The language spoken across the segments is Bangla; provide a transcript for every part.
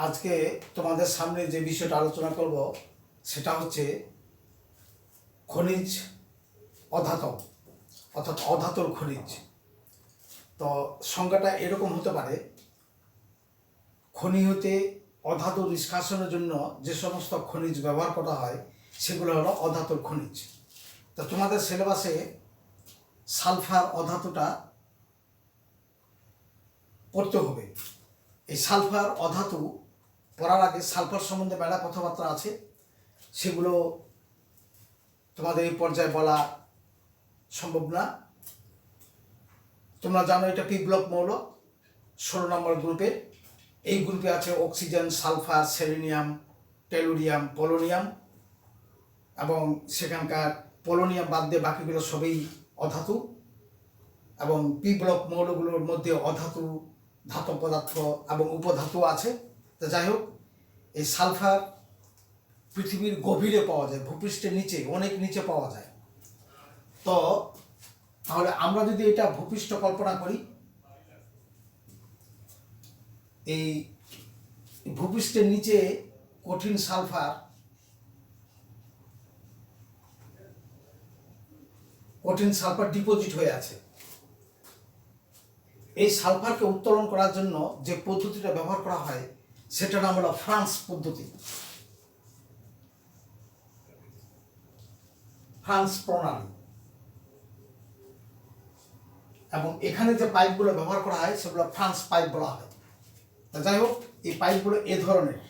আজকে তোমাদের সামনে যে বিষয়টা আলোচনা করব সেটা হচ্ছে খনিজ অধাতব, অর্থাৎ অধাতুর খনিজ। তো সংজ্ঞাটা এরকম হতে পারে, খনি হতে অধাতু নিষ্কাশনের জন্য যে সমস্ত খনিজ ব্যবহার করা হয় সেগুলো হলো অধাতুর খনিজ। তো তোমাদের সিলেবাসে সালফার অধাতুটা পড়তে হবে। এই সালফার অধাতু পড়ার আগে সালফার সম্বন্ধে মেলা কথাবার্তা আছে, সেগুলো তোমাদের এই পর্যায়ে বলা সম্ভব না। তোমরা জানো এটা পি ব্লক মৌল, 16 নম্বর গ্রুপে। এই গ্রুপে আছে oxygen, sulphur, selenium, tellurium, polonium, এবং সেখানকার পোলোনিয়াম বাদ দিয়ে বাকিগুলো সবই অধাতু। এবং পি ব্লক মৌলগুলোর মধ্যে অধাতু, ধাতব পদার্থ এবং উপধাতু আছে। তো যাই হোক, এই সালফার পৃথিবীর গভীরে পাওয়া যায়, ভূপৃষ্ঠের নিচে, অনেক নিচে পাওয়া যায়। তো তাহলে আমরা যদি এটা ভূপৃষ্ঠ কল্পনা করি, এই ভূপৃষ্ঠের নিচে কঠিন সালফার ডিপোজিট হয়ে আছে। এই সালফারকে উত্তোলন করার জন্য যে পদ্ধতিটা ব্যবহার করা হয় সেটার নাম হলো ফ্রান্স পদ্ধতি, ফ্রান্স প্রণালী। এবং এখানে যে পাইপগুলো ব্যবহার করা হয় সেগুলো ফ্রান্স পাইপ বলা হয়। তা যাই হোক, এই পাইপগুলো এ ধরনের।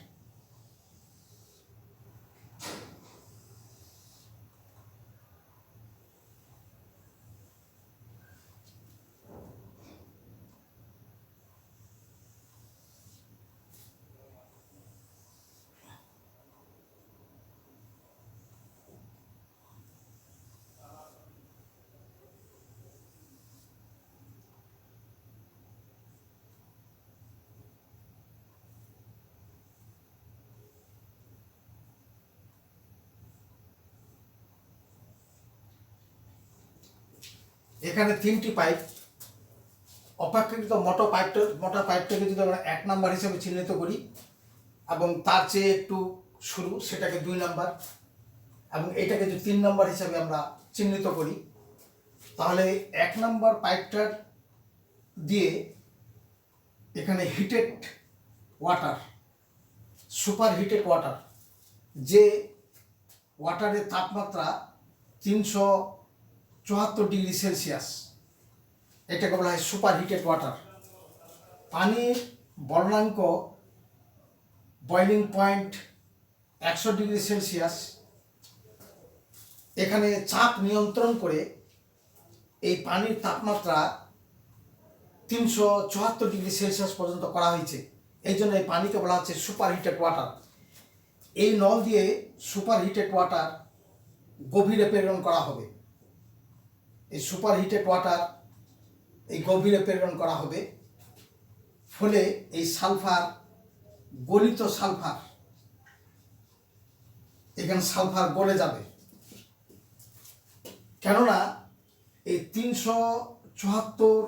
এখানে 3টি পাইপ, অপেক্ষাকৃত মোটা পাইপটাকে যদি আমরা 1 নাম্বার হিসেবে চিহ্নিত করি এবং তার চেয়ে একটু সরু সেটাকে 2 নাম্বার, এবং এটাকে যদি 3 নাম্বার হিসেবে আমরা চিহ্নিত করি, তাহলে 1 নাম্বার পাইপটার দিয়ে এখানে heated water, super heated water, যে ওয়াটারের তাপমাত্রা 374 ডিগ্রি সেলসিয়াস, এটাকে বলা হয় সুপার হিটেড ওয়াটার। পানির বলনাঙ্ক বয়লিং পয়েন্ট 100 ডিগ্রি সেলসিয়াস। এখানে চাপ নিয়ন্ত্রণ করে এই পানির তাপমাত্রা 374 ডিগ্রি সেলসিয়াস পর্যন্ত করা হয়েছে। এই জন্য এই পানিকে বলা হচ্ছে সুপার হিটেড ওয়াটার। এই নল দিয়ে সুপার হিটেড ওয়াটার গভীরে প্রেরণ করা হবে। এই সুপার হিটেড ওয়াটার এই গভীরে প্রেরণ করা হবে, ফলে এই সালফার, গলিত সালফার, এখানে সালফার গলে যাবে। কেননা এই 374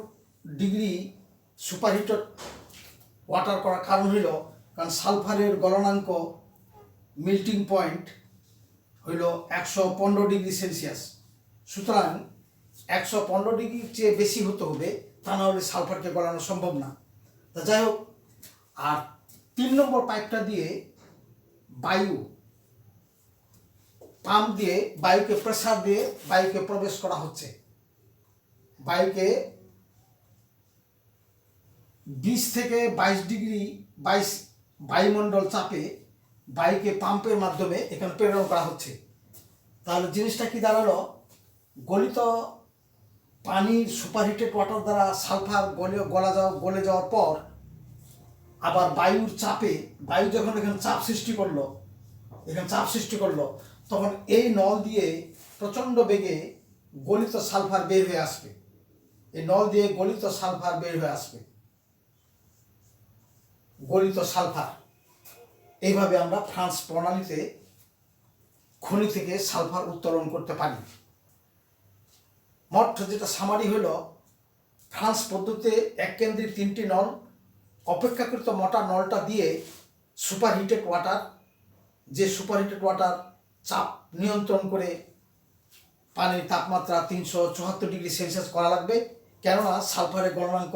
ডিগ্রি সুপার হিটেড ওয়াটার করার কারণ হইল কারণ সালফারের গলনাঙ্ক মেল্টিং পয়েন্ট হইল 115 ডিগ্রি সেলসিয়াস। সুতরাং 115 ডিগ্রির চেয়ে বেশি হতে হবে, তা না হলে সালফারকে গলানো সম্ভব না। তা যাই হোক, আর 3 নম্বর পাইপটা দিয়ে বায়ু, পাম্প দিয়ে বায়ুকে প্রেসার দিয়ে বায়ুকে প্রবেশ করা হচ্ছে। বায়ুকে 20 থেকে 22 ডিগ্রি 22 বায়ুমণ্ডল চাপে বায়ুকে পাম্পের মাধ্যমে এখানে প্রেরণ করা হচ্ছে। তাহলে জিনিসটা কি দাঁড়ালো, গলিত পানির সুপারহিটেড ওয়াটার দ্বারা সালফার গলে যাওয়ার পর আবার বায়ুর চাপে, বায়ু যখন এখানে চাপ সৃষ্টি করলো, তখন এই নল দিয়ে প্রচণ্ড বেগে গলিত সালফার বের হয়ে আসবে। এই নল দিয়ে গলিত সালফার বের হয়ে আসবে, গলিত সালফার। এইভাবে আমরা ফ্রান্স প্রণালীতে খনি থেকে সালফার উত্তোলন করতে পারি। মোট যেটা সামারি হলো, ফ্রান্স পদ্ধতিতে এককেন্দ্রিক 3টি নল, অপেক্ষাকৃত মোটা নলটা দিয়ে সুপারহিটেড ওয়াটার, যে সুপারহিটেড ওয়াটার চাপ নিয়ন্ত্রণ করে পানির তাপমাত্রা 374 ডিগ্রি সেলসিয়াস করা লাগবে, কেননা সালফারের গলনাঙ্ক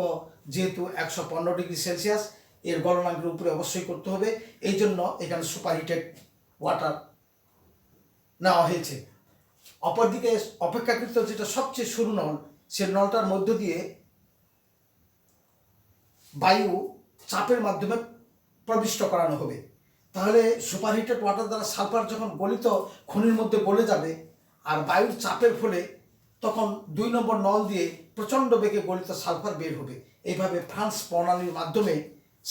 যেহেতু 115 ডিগ্রি সেলসিয়াস, এর গলনাঙ্কের উপরে অবশ্যই করতে হবে। এই জন্য এখানে সুপারহিটেড ওয়াটার নেওয়া হয়েছে। অপরদিকে অপেক্ষাকৃত যেটা সবচেয়ে সরু নল, সে নলটার মধ্য দিয়ে বায়ু চাপের মাধ্যমে প্রবিষ্ট করানো হবে। তাহলে সুপারহিটেড ওয়াটার দ্বারা সালফার যখন গলিত খনির মধ্যে গলে যাবে আর বায়ুর চাপের ফলে তখন 2 নম্বর নল দিয়ে প্রচণ্ড বেগে গলিত সালফার বের হবে। এইভাবে ফ্রান্স প্রণালীর মাধ্যমে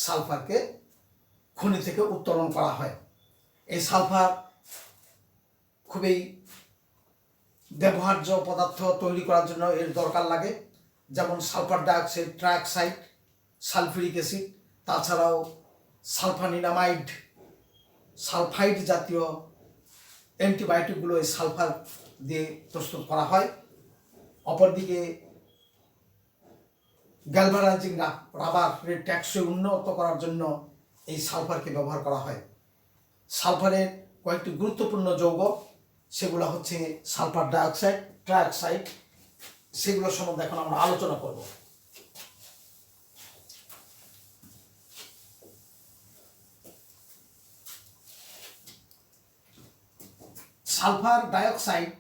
সালফারকে খনি থেকে উত্তোলন করা হয়। এই সালফার খুবই ব্যবহার্য পদার্থ তৈরি করার জন্য এর দরকার লাগে, যেমন sulphur dioxide, trioxide, sulphuric acid, তাছাড়াও সালফানিলামাইড, সালফাইড জাতীয় অ্যান্টিবায়োটিকগুলো এই সালফার দিয়ে প্রস্তুত করা হয়। অপরদিকে গ্যালভানাইজিং রাবারের টেকসই উন্নত করার জন্য এই সালফারকে ব্যবহার করা হয়। সালফারের কয়েকটি গুরুত্বপূর্ণ যৌগ, সেগুলো হচ্ছে সালফার ডাইঅক্সাইড, ট্রাইঅক্সাইড, সেগুলো সম্বন্ধে এখন আমরা আলোচনা করব। সালফার ডাইঅক্সাইড,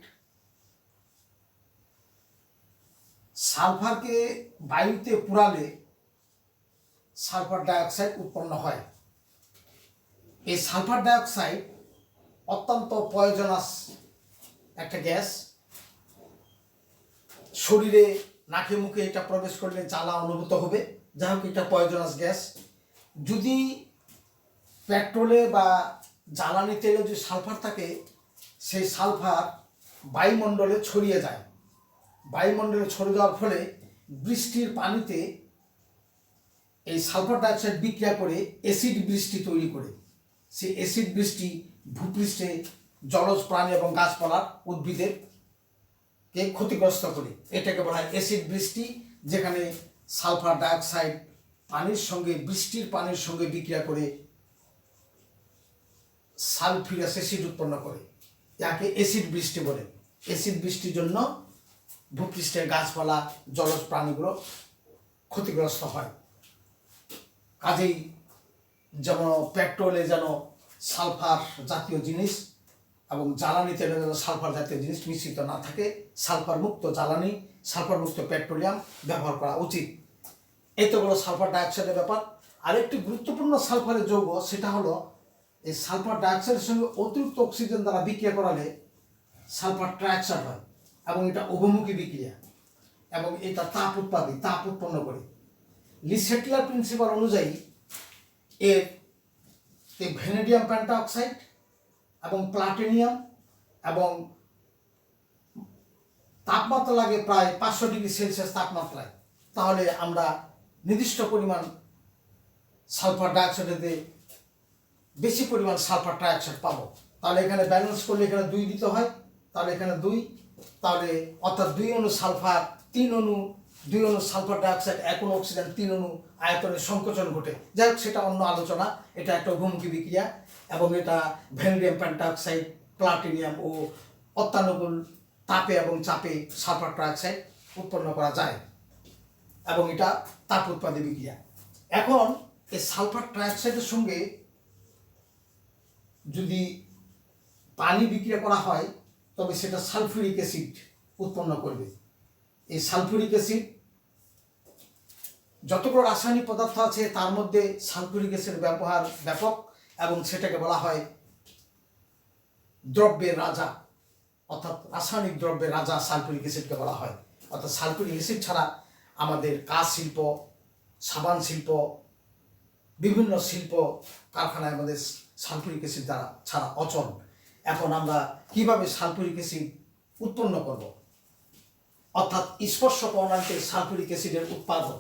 সালফারকে বায়ুতে পুড়ালে সালফার ডাইঅক্সাইড উৎপন্ন হয়। এই সালফার ডাইঅক্সাইড অত্যন্ত পয়জনাস একটা গ্যাস। শরীরে নাকে মুখে এটা প্রবেশ করলে জ্বালা অনুভূত হবে। যাই হোক, এটা পয়জনাস গ্যাস। যদি পেট্রোলে বা জ্বালানি তেলে যদি সালফার থাকে, সেই সালফার বায়ুমণ্ডলে ছড়িয়ে যায়। বায়ুমণ্ডলে ছড়িয়ে যাওয়ার ফলে বৃষ্টির পানিতে এই সালফার ডাইঅক্সাইড বিক্রিয়া করে অ্যাসিড বৃষ্টি তৈরি করে। সেই অ্যাসিড বৃষ্টি ভূপৃষ্ঠে জলজ প্রাণী এবং গাছপালার উদ্ভিদের কে ক্ষতিগ্রস্ত করে। এটাকে বলা হয় অ্যাসিড বৃষ্টি, যেখানে সালফার ডাইঅক্সাইড পানির সঙ্গে, বৃষ্টির পানির সঙ্গে বিক্রিয়া করে সালফিউরাস অ্যাসিড উৎপন্ন করে। যাকে অ্যাসিড বৃষ্টি বলে। অ্যাসিড বৃষ্টির জন্য ভূপৃষ্ঠের গাছপালা, জলজ প্রাণীগুলো ক্ষতিগ্রস্ত হয়। কাজেই যেমন পেট্রোলে যেন সালফার জাতীয় জিনিস এবং জ্বালানি তেলে যেন সালফার জাতীয় জিনিস মিশ্রিত না থাকে, সালফার মুক্ত জ্বালানি, সালফার মুক্ত পেট্রোলিয়াম ব্যবহার করা উচিত। এত বড় সালফার ডাইঅক্সাইডের ব্যাপার। আরেকটি গুরুত্বপূর্ণ সালফারের যৌগ, সেটা হলো এই সালফার ডাইঅক্সাইডের সঙ্গে অতিরিক্ত অক্সিজেন দ্বারা বিক্রিয়া করালে সালফার ট্রাইঅক্সাইড হয়, এবং এটা উভমুখী বিক্রিয়া, এবং এটা তাপ উৎপন্ন করে। লি-সেটলার প্রিন্সিপাল অনুযায়ী এর ভ্যানেডিয়াম পেন্টাঅক্সাইড এবং প্লাটিনিয়াম এবং তাপমাত্রা লাগে প্রায় 500 ডিগ্রি সেলসিয়াস তাপমাত্রায়। তাহলে আমরা নির্দিষ্ট পরিমাণ সালফার ডাইঅক্সাইডে বেশি পরিমাণ সালফার ট্রাইঅক্সাইড পাবো। তাহলে এখানে ব্যালেন্স করলে এখানে 2 দিতে হয়, তাহলে এখানে 2, তাহলে অর্থাৎ 2 অণু সালফার, 3 অণু, 2 অণু সালফার ডাইঅক্সাইড, 1 অণু অক্সিজেন, 3 অণু আয়তনের সংকোচন ঘটে। যাই হোক, সেটা অন্য আলোচনা। এটা একটা উভমুখী বিক্রিয়া, এবং এটা ভ্যানেডিয়াম পেন্টাঅক্সাইড, প্লাটিনিয়াম ও অত্যানুকূল তাপে এবং চাপে সালফার ট্রাইঅক্সাইড উৎপন্ন করা যায়, এবং এটা তাপ উৎপাদী বিক্রিয়া। এখন এই সালফার ট্রাইঅক্সাইডের সঙ্গে যদি পানি বিক্রিয়া করা হয়, তবে সেটা সালফিউরিক অ্যাসিড উৎপন্ন করবে। এই সালফিউরিক অ্যাসিড, যতগুলো রাসায়নিক পদার্থ আছে তার মধ্যে সালফিউরিক অ্যাসিডের ব্যবহার ব্যাপক, এবং সেটাকে বলা হয় দ্রব্যের রাজা, অর্থাৎ রাসায়নিক দ্রব্যের রাজা সালফিউরিক অ্যাসিডকে বলা হয়। অর্থাৎ সালফিউরিক অ্যাসিড ছাড়া আমাদের কাঁচ শিল্প, সাবান শিল্প, বিভিন্ন শিল্প কারখানায় আমাদের সালফিউরিক অ্যাসিড ছাড়া অচল। এখন আমরা কিভাবে সালফিউরিক অ্যাসিড উৎপন্ন করব, অর্থাৎ স্পর্শ প্রণালীতে সালফিউরিক অ্যাসিডের উৎপাদন।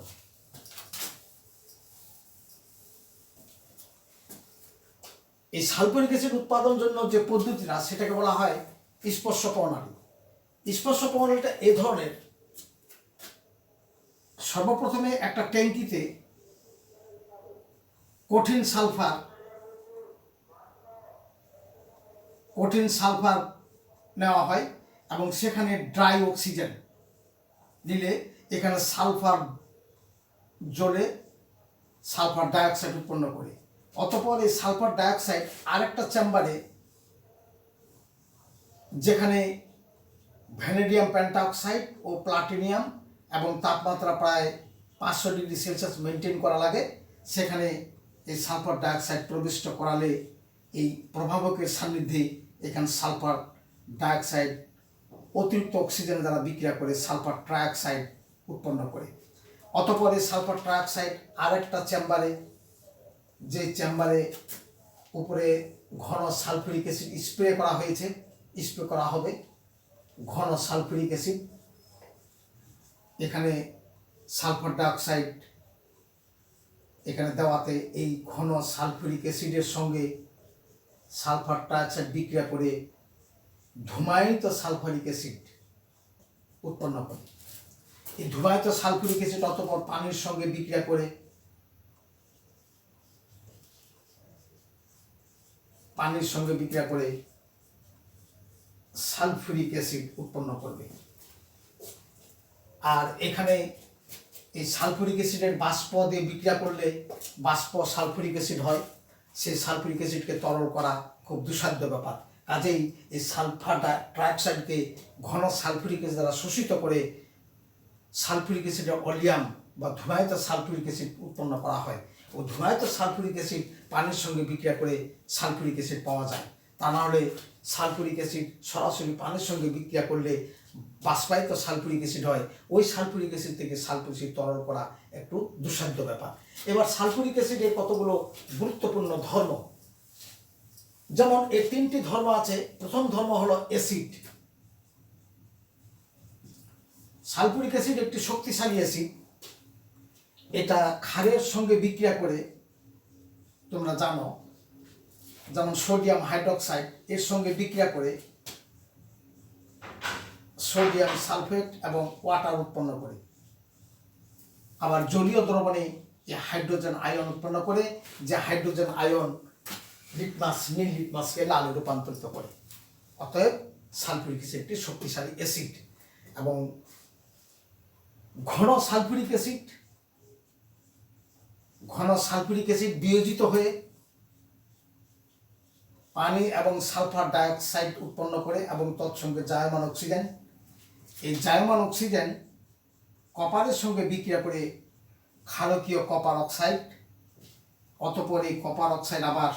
এই সালফিউরিক অ্যাসিড উৎপাদন জন্য যে পদ্ধতিটা, সেটাকে বলা হয় স্পর্শ প্রণালী। স্পর্শ প্রণালীটা এ ধরনের। সর্বপ্রথমে একটা ট্যাঙ্কিতে কঠিন সালফার কঠিন সালফার নেওয়া হয় এবং সেখানে ড্রাই অক্সিজেন দিলে এখানে সালফার জ্বলে সালফার ডাইঅক্সাইড উৎপন্ন করে। অতঃপর এই সালফার ডাইঅক্সাইড আরেকটা চেম্বারে, যেখানে ভ্যানেডিয়াম পেন্টাঅক্সাইড ও প্লাটিনিয়াম এবং তাপমাত্রা প্রায় 500 ডিগ্রি সেলসিয়াস মেনটেন করা লাগে, সেখানে এই সালফার ডাইঅক্সাইড প্রবিষ্ট করালে এই প্রভাবকের সান্নিধ্যে এখানে সালফার ডাইঅক্সাইড অতিরিক্ত অক্সিজেন দ্বারা বিক্রিয়া করে সালফার ট্রাইঅক্সাইড উৎপন্ন করে। অতঃপর এই সালফার ট্রাইঅক্সাইড আরেকটা চেম্বারে, যে চেম্বারে উপরে ঘন সালফিউরিক অ্যাসিড স্প্রে করা হয়েছে, স্প্রে করা হবে ঘন সালফিউরিক অ্যাসিড, এখানে সালফার ডাইঅক্সাইড এখানে দেওয়াতে এই ঘন সালফিউরিক অ্যাসিডের সঙ্গে সালফার ট্রাইঅক্সাইড বিক্রিয়া করে ধূমায়িত সালফারিক অ্যাসিড উৎপন্ন করে। এই ধূমায়িত সালফিউরিক অ্যাসিড অতঃপর পানির সঙ্গে বিক্রিয়া করে সালফিউরিক অ্যাসিড উৎপন্ন করবে। আর এখানে এই সালফিউরিক অ্যাসিডের বাষ্প দিয়ে বিক্রিয়া করলে বাষ্প সালফিউরিক অ্যাসিড হয়। সেই সালফিউরিক অ্যাসিডকে তরল করা খুব দুঃসাধ্য ব্যাপার। কাজেই এই সালফার ট্রাইঅক্সাইডকে ঘন সালফিউরিক অ্যাসিড দ্বারা শোষিত করে সালফিউরিক অ্যাসিডের অলিয়াম বা ধূমায়িত সালফিউরিক অ্যাসিড উৎপন্ন করা হয়। ও ধূমায়িত সালফিউরিক অ্যাসিড পানির সঙ্গে বিক্রিয়া করে সালফিউরিক অ্যাসিড পাওয়া যায়। তা না হলে সালফিউরিক অ্যাসিড সরাসরি পানির সঙ্গে বিক্রিয়া করলে বাষ্পায়িত সালফিউরিক অ্যাসিড হয়। ওই সালফিউরিক অ্যাসিড থেকে সালফিউরিক অ্যাসিড তরল করা একটু দুঃসাধ্য ব্যাপার। এবার সালফিউরিক অ্যাসিডের কতগুলো গুরুত্বপূর্ণ ধর্ম, যেমন এর 3টি ধর্ম আছে। প্রথম ধর্ম হলো অ্যাসিড। সালফিউরিক অ্যাসিড একটি শক্তিশালী অ্যাসিড। এটা ক্ষারের সঙ্গে বিক্রিয়া করে, তোমরা জানো, যেমন সোডিয়াম হাইড্রোক্সাইড এর সঙ্গে বিক্রিয়া করে সোডিয়াম সালফেট এবং ওয়াটার উৎপন্ন করে। আবার জলীয় দ্রবণে এই হাইড্রোজেন আয়ন উৎপন্ন করে, যে হাইড্রোজেন আয়ন নীল লিটমাসকে লালে রূপান্তরিত করে। অতএব সালফিউরিক অ্যাসিড একটি শক্তিশালী অ্যাসিড। এবং ঘন সালফিউরিক অ্যাসিড বিয়োজিত হয়ে পানি এবং সালফার ডাইঅক্সাইড উৎপন্ন করে এবং তৎসঙ্গে জায়মান অক্সিজেন। এই জায়মান অক্সিজেন কপারের সঙ্গে বিক্রিয়া করে ক্ষারকীয় কপার অক্সাইড। অতঃপর এই কপার অক্সাইড আবার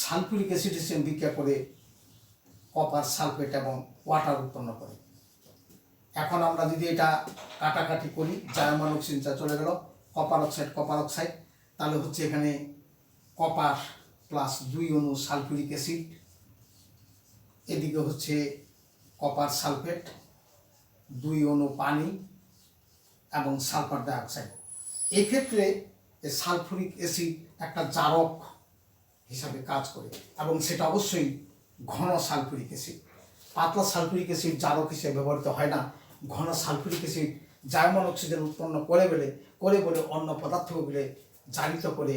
সালফিউরিক অ্যাসিডের সঙ্গে বিক্রিয়া করে কপার সালফেট এবং ওয়াটার উৎপন্ন করে। এখন আমরা যদি এটা কাটাকাটি করি, জায়মান অক্সিজেনটা চলে গেল, কপার অক্সাইড, তাহলে হচ্ছে এখানে কপার প্লাস 2 অণু সালফিউরিক অ্যাসিড, এদিকে হচ্ছে কপার সালফেট, 2 অণু পানি এবং সালফার ডাইঅক্সাইড। এক্ষেত্রে সালফিউরিক অ্যাসিড একটা জারক হিসাবে কাজ করে এবং সেটা অবশ্যই ঘন সালফিউরিক অ্যাসিড। পাতলা সালফিউরিক অ্যাসিড জারক হিসেবে ব্যবহৃত হয় না। ঘন সালফিউরিক অ্যাসিড জায়মান অক্সিজেন উৎপন্ন করে বলে অন্য পদার্থগুলো জারিত করে,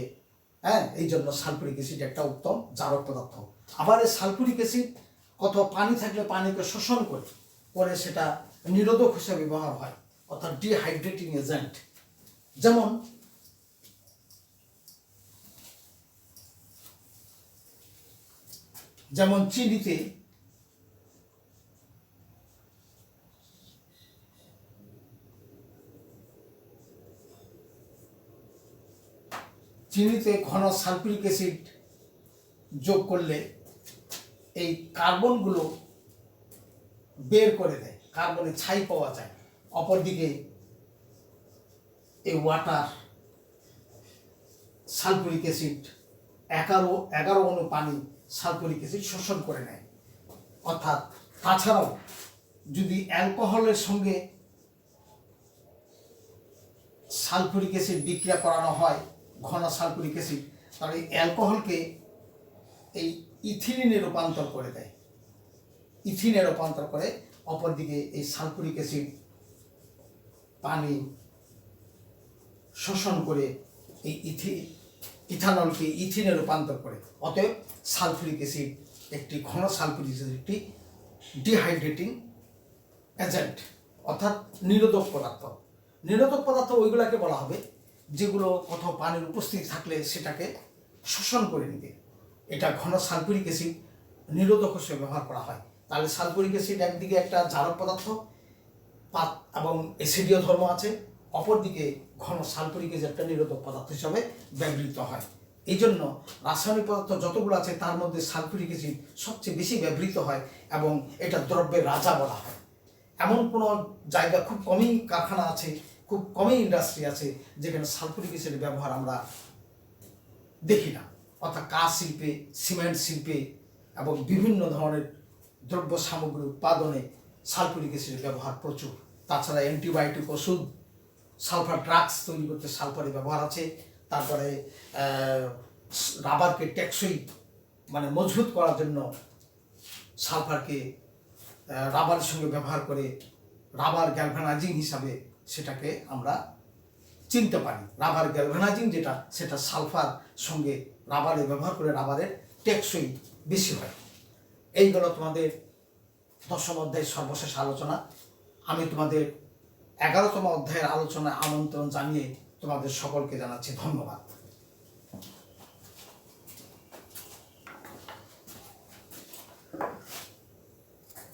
এই জন্য সালফিউরিক অ্যাসিড একটা উত্তম জারক পদার্থ। আবার এই সালফিউরিক অ্যাসিড অথবা পানি থাকলে পানিকে শোষণ করে সেটা নিরোধক হিসেবে ব্যবহার হয়, অর্থাৎ ডিহাইড্রেটিং এজেন্ট। যেমন চিনিতে ঘন সালফিউরিক অ্যাসিড যোগ করলে এই কার্বনগুলো বের করে দেয়, কার্বনের ছাই পাওয়া যায়। অপরদিকে এই ওয়াটার সালফিউরিক অ্যাসিড 11 অণু পানি সালফিউরিক অ্যাসিড শোষণ করে নেয়। অর্থাৎ তাছাড়াও যদি অ্যালকোহলের সঙ্গে সালফিউরিক অ্যাসিড বিক্রিয়া করানো হয়, ঘন সালফিউরিক অ্যাসিড, তাহলে এই অ্যালকোহলকে এই ইথিলিনে রূপান্তর করে দেয়, অপরদিকে এই সালফিউরিক অ্যাসিড পানি শোষণ করে এই ইথানলকে ইথিনে রূপান্তর করে। অতএব সালফিউরিক অ্যাসিড একটি ঘন সালফিউরিক অ্যাসিড একটি ডিহাইড্রেটিং এজেন্ট, অর্থাৎ নিরোধক পদার্থ। নিরোধক পদার্থ ওইগুলোকে বলা হবে যেগুলো কোথাও পানির উপস্থিতি থাকলে সেটাকে শোষণ করে নেবে। এটা ঘন সালফিউরিক অ্যাসিড নিরোধক হিসেবে ব্যবহার করা হয়। তাহলে সালফিউরিক অ্যাসিড একদিকে একটা জারক পদার্থ এবং অ্যাসিডীয় ধর্ম আছে, অপরদিকে ঘন সালফিউরিক অ্যাসিড একটা নিরোধক পদার্থ হিসাবে ব্যবহৃত হয়। এই জন্য রাসায়নিক পদার্থ যতগুলো আছে তার মধ্যে সালফিউরিক অ্যাসিড সবচেয়ে বেশি ব্যবহৃত হয় এবং এটা দ্রব্যের রাজা বলা হয়। এমন কোনো জায়গা খুব কমই কারখানা আছে, খুব কমই ইন্ডাস্ট্রি আছে যেখানে সালফিউরিক অ্যাসিডের ব্যবহার আমরা দেখি না। অর্থাৎ কাঁচ শিল্পে, সিমেন্ট শিল্পে এবং বিভিন্ন ধরনের দ্রব্য সামগ্রী উৎপাদনে সালফিউরিক অ্যাসিডের ব্যবহার প্রচুর। তাছাড়া অ্যান্টিবায়োটিক ওষুধ, সালফার ড্রাগস তৈরি করতে সালফারের ব্যবহার আছে। তারপরে রাবারকে টেকসই মজবুত করার জন্য সালফারকে রাবারের সঙ্গে ব্যবহার করে রাবার গ্যালভানাইজিং হিসাবে সেটাকে আমরা চিনতে পারি। রাবার গ্যালভানাইজিং যেটা, সেটা সালফার সঙ্গে রাবারে ব্যবহার করে রাবারের টেকসই বেশি হয়। এইগুলো তোমাদের 10ম অধ্যায়ের সর্বশেষ আলোচনা। আমি তোমাদের 11তম অধ্যায়ের আলোচনায় আমন্ত্রণ জানিয়ে তোমাদের সকলকে জানাচ্ছি ধন্যবাদ।